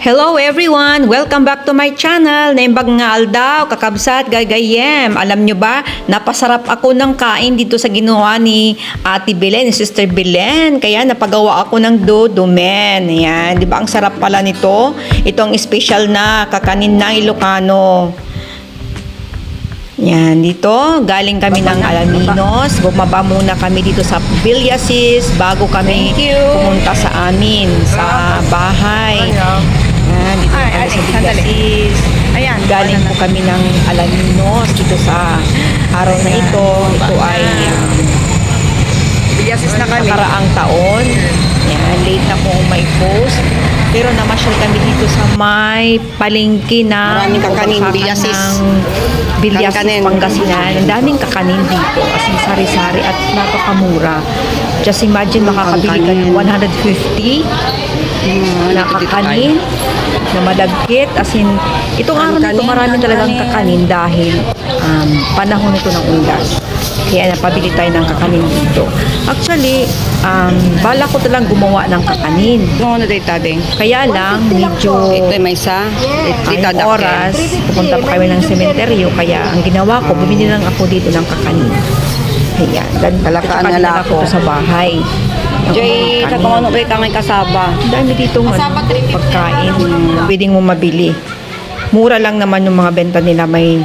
Hello everyone! Welcome back to my channel. Naimbag nga aldaw, kakabsat, gagayem. Alam nyo ba, napasarap ako ng kain dito sa ginawa ni Ate Belen, ni Sister Belen. Kaya napagawa ako ng dudumen. Ayan, di ba ang sarap pala nito? Itong special na kakanin ng Ilocano. Yan, dito, galing kami ng Alaminos. Bumaba muna kami dito sa Villasis bago kami pumunta sa amin, sa bahay. Yan, dito kami sa Villasis. Galing po kami ng Alaminos dito sa araw na ito. Ito ay Villasis na kami. nakaraang taon. Yan, late na kung may post. Pero namasyal kami dito sa may palengke na Maraming kakanin, Villasis. Villasis, Kakanin. Pangasinan. Ang daming kakanin dito. As in, sari-sari at napakamura. Just imagine, makakabili ka ng 150 na kakanin na malagkit. As in, itong araw na ito, marami talagang kakanin dahil panahon ito ng undas. Kaya napabili tayo ng kakanin dito. Actually, bala ko talagang gumawa ng kakanin. No, ano tayo tadeng? Kaya lang, medyo Ito may isa. ay oras, pupunta pa kami ng sementeryo, kaya ang ginawa ko, bumili lang ako dito ng kakanin. Ayan, dan Talakaan na lang ako ako. sa bahay. Jay, sa kung ano kayo tangay kasaba. Ang dami dito pagkain, pwedeng mo mabili. Mura lang naman yung mga benta nila, may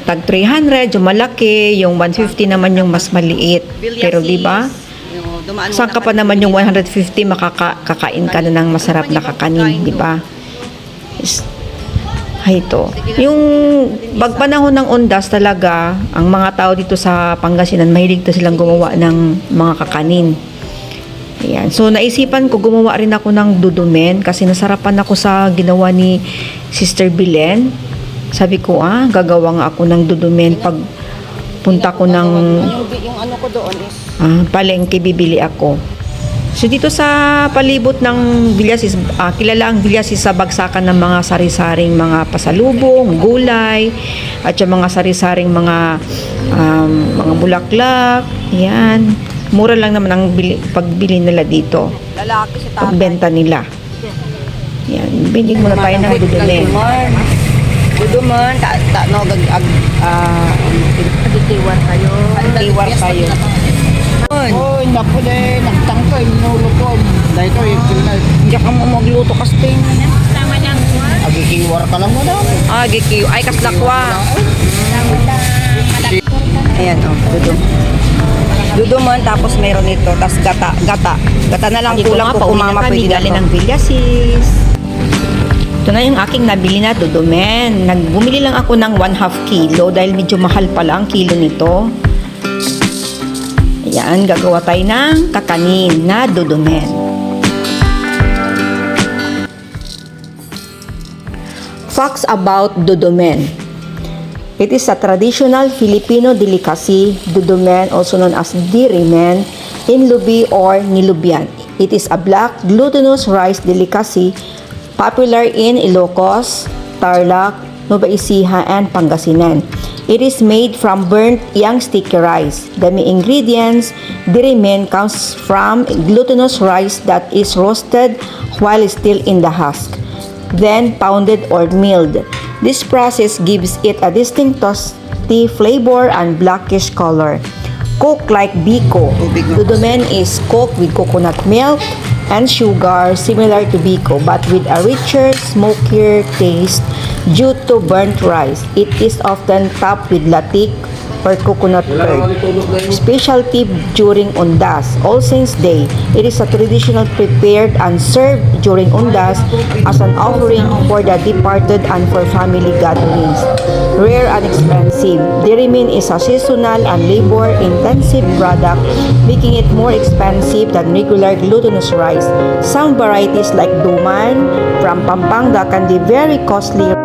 tag 300, yung malaki, yung 150 naman yung mas maliit. Pero di ba? Saan ka pa naman yung 150 makakakain ka na ng masarap na kakanin, di ba? Ay, ito. Yung pagpanahon ng undas talaga, ang mga tao dito sa Pangasinan, mahilig to silang gumawa ng mga kakanin. Ayan. So, naisipan ko, gumawa rin ako ng dudumen kasi nasarapan ako sa ginawa ni Sister Belen. Sabi ko, gagawa nga ako ng dudumen pag punta ko ng Yung ano ko doon is palengke, bibili ako. So dito sa palibot ng Villasis, kilala ang Villasis sa bagsakan ng mga sari-saring mga pasalubong, gulay, at yung mga sari-saring mga bulaklak. Yan. Mura lang naman ang pagbili nila dito. lalaki si tatay. Pagbenta nila. Yan. Bili muna tayo ng dudumen. Duduman, no, Agitiwar kayo. Tiwar kayo. Oy, naku de, nagtangkay, minulukom. Dahil ito, yung pinag. Hindi ka mo magluto kasting. Agikiwar ka lang mo na. Gikiw. Ay, kaslakwa. Ayan, duduman, tapos meron ito. Tapos gata. Gata na lang kulang po kung mama pwede galing na ng Villasis. Ito na yung aking nabili na dudumen. Bumili lang ako ng 1/2 kilo dahil medyo mahal pala ang kilo nito. Ayan, gagawa tayo ng kakanin na dudumen. Facts about dudumen. It is a traditional Filipino delicacy, dudumen, also known as dirimen, in lubi or nilubian. It is a black glutinous rice delicacy popular in Ilocos, Tarlac, Nueva Ecija, and Pangasinan. It is made from burnt young sticky rice. The main ingredients, dirimen, comes from glutinous rice that is roasted while still in the husk, then pounded or milled. This process gives it a distinct toasty flavor and blackish color. Cooked like biko, dudumen is cooked with coconut milk and sugar similar to biko but with a richer, smokier taste due to burnt rice. It is often topped with latik or coconut curd. Specialty during undas. All Saints Day, it is a traditional prepared and served during undas as an offering for the departed and for family gatherings. Rare and expensive. Dirimen is a seasonal and labor-intensive product, making it more expensive than regular glutinous rice. Some varieties like duman from Pampanga can be very costly.